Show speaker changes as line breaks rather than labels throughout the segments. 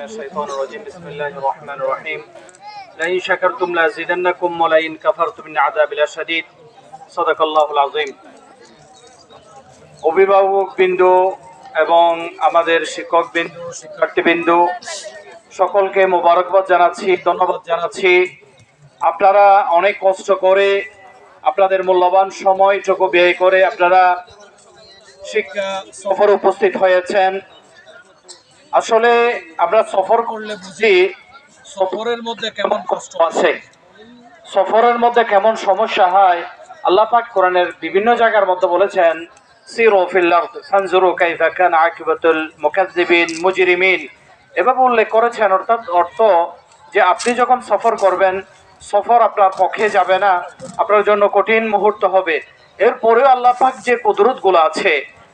الشيطان الرجيم بسم الله الرحمن الرحيم لئن شكرتم لأزيدنكم ولئن كفرتم إن عذابي لشديد صدق الله العظيم অভিভাবক বিন্দু এবং আমাদের শিক্ষক বিন্দু শিক্ষার্থী বিন্দু সকলকে মোবারকবাদ জানাচ্ছি, ধন্যবাদ জানাচ্ছি। আপনারা অনেক কষ্ট করে আপনাদের মূল্যবান সময়টুকু ব্যয় করে আপনারা শিক্ষা সফরে উপস্থিত হয়েছেন। আসলে আমরা সফর করলে বুঝি সফরের মধ্যে কেমন কষ্ট আছে, সফরের মধ্যে কেমন সমস্যা হয়। আল্লাহ পাক কোরআনের বিভিন্ন জায়গার মধ্যে বলেছেন সিরু ফিল আরদ ফানজুরু কাইফা কানা আকিবাতুল মুকাজ্জিবিন মুজরিমিন, এভাবে উল্লেখ করেছেন। অর্থ যে আপনি যখন সফর করবেন, সফর আপনার পক্ষে যাবে না, আপনার জন্য কঠিন মুহূর্ত হবে। এরপরেও আল্লাহ পাক যে কুদরতগুলো আছে,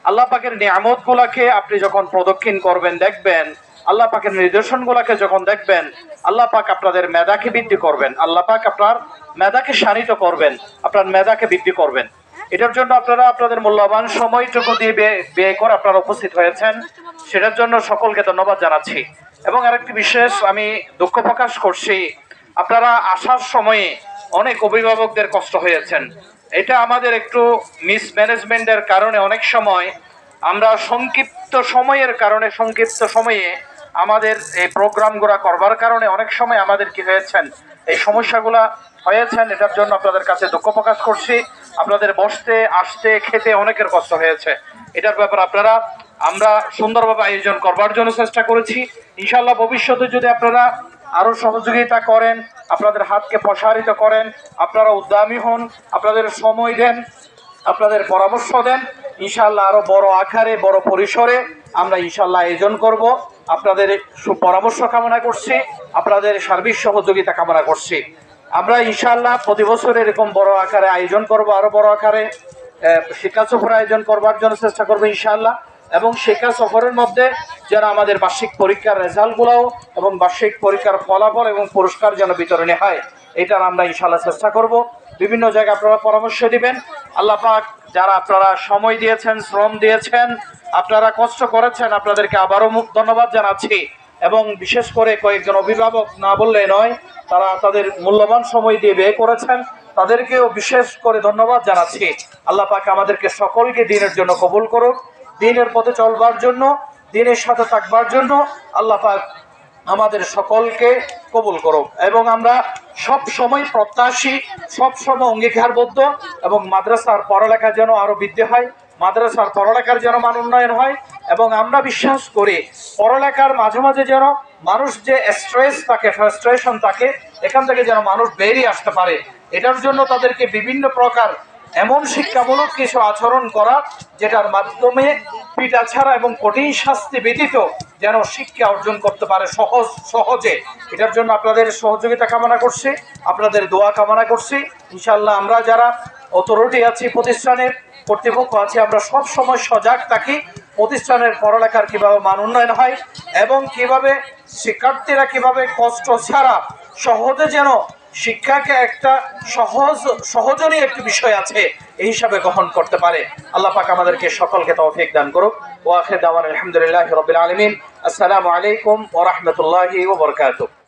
আল্লাহ পাকের নিয়ামতগুলোকে আপনি যখন প্রদক্ষিণ করবেন, দেখবেন আল্লাহ পাকের নিদর্শনগুলোকে যখন দেখবেন, আল্লাহ পাক আপনাদের মেধাকে বৃদ্ধি করবেন, আল্লাহ পাক আপনার মেধাকে শানিত করবেন, আপনার মেধাকে বৃদ্ধি করবেন। এটার জন্য আপনারা আপনাদের মূল্যবান সময়টুকু দিয়ে ব্যয় করে আপনারা উপস্থিত হয়েছেন, সেটার জন্য সকলকে ধন্যবাদ জানাচ্ছি। এবং আরেকটি বিশেষ আমি দুঃখ প্রকাশ করছি, আপনারা আসার সময়ে অনেক অভিভাবকদের কষ্ট হয়েছেন। এটা আমাদের একটু মিসম্যানেজমেন্টের কারণে অনেক সময় আমরা সংক্ষিপ্ত সময়ে আমাদের এই প্রোগ্রামগুলো করবার কারণে অনেক সময় আমাদের কি হয়েছেন, এই সমস্যাগুলা হয়েছেন। এটার জন্য আপনাদের কাছে দুঃখ প্রকাশ করছি। আপনাদের বসতে আসতে খেতে অনেকের কষ্ট হয়েছে। এটার ব্যাপারে আমরা সুন্দরভাবে আয়োজন করবার জন্য চেষ্টা করেছি। ইনশাআল্লাহ ভবিষ্যতে যদি আপনারা আরো সহযোগিতা করেন, আপনাদের হাতকে প্রসারিত করেন, আপনারা উদ্যমী হন, আপনাদের সময় দেন, আপনাদের পরামর্শ দেন, ইনশাআল্লাহ আরো বড় আকারে বড় পরিসরে আমরা ইনশাআল্লাহ আয়োজন করব। আপনাদের সুপরামর্শ কামনা করছি, আপনাদের সার্বিক সহযোগিতা কামনা করছি। আমরা ইনশাআল্লাহ প্রতি বছর এরকম বড় আকারে আয়োজন করব, আরো বড় আকারে শিক্ষা সফর আয়োজন করবার জন্য চেষ্টা করবো ইনশাআল্লাহ। এবং শিক্ষা সফরের মধ্যে যেন আমাদের বার্ষিক পরীক্ষার রেজাল্টগুলোও এবং বার্ষিক পরীক্ষার ফলাফল এবং পুরস্কার যেন বিতরণী হয়, এটার আমরা ইনশাআল্লাহ চেষ্টা করব। বিভিন্ন জায়গায় আপনারা পরামর্শ দিবেন। আল্লাহ পাক যারা আপনারা সময় দিয়েছেন, শ্রম দিয়েছেন, আপনারা কষ্ট করেছেন, আপনাদেরকে আবারও ধন্যবাদ জানাচ্ছি। এবং বিশেষ করে কয়েকজন অভিভাবক না বললে নয়, তারা তাদের মূল্যবান সময় দিয়ে ব্যয় করেছেন, তাদেরকেও বিশেষ করে ধন্যবাদ জানাচ্ছি। আল্লাহ পাক আমাদেরকে সকলকে দিনের জন্য কবুল করুক, দিনের পথে চলবার জন্য, দিনের সাথে থাকবার জন্য আল্লাহ পাক আমাদের সকলকে কবুল করুক। এবং আমরা সব সময় প্রত্যাশী, সব সময় অঙ্গীকারবদ্ধ, এবং মাদ্রাসার পড়ালেখা যেন আরো বৃদ্ধি হয়, মাদ্রাসার পড়ালেখার যেন মান উন্নয়ন হয়। এবং আমরা বিশ্বাস করি পড়ালেখার মাঝে মাঝে যেন মানুষ যে স্ট্রেস থাকে, ফ্রাস্ট্রেশন থাকে, এখান থেকে যেন মানুষ বেরিয়ে আসতে পারে। এটার জন্য তাদেরকে বিভিন্ন প্রকার এমন শিক্ষামূলক কিছু আচরণ করা, যেটার মাধ্যমে পিটা ছাড়া এবং কঠিন শাস্তি ব্যতীত যেন শিক্ষা অর্জন করতে পারে সহজে। এটার জন্য আপনাদের সহযোগিতা কামনা করছি, আপনাদের দোয়া কামনা করছি। ইনশাআল্লাহ আমরা যারা অথরিটি আছি, প্রতিষ্ঠানের কর্তৃপক্ষ আছে, আমরা সব সময় সজাগ থাকি প্রতিষ্ঠানের পড়ালেখার কিভাবে মান উন্নয়ন হয় এবং কিভাবে শিক্ষার্থীরা কিভাবে কষ্ট ছাড়া সহজে যেন শিক্ষাকে একটা সহজনীয় একটি বিষয় আছে এই হিসাবে গ্রহণ করতে পারে। আল্লাহ পাক আমাদেরকে সকলকে তৌফিক দান করুক। ওয়া আখির দাওয়ানা আলহামদুলিল্লাহি রাব্বিল আলামিন। আসসালামু আলাইকুম ওয়া রাহমাতুল্লাহি ওয়া বারাকাতুহু।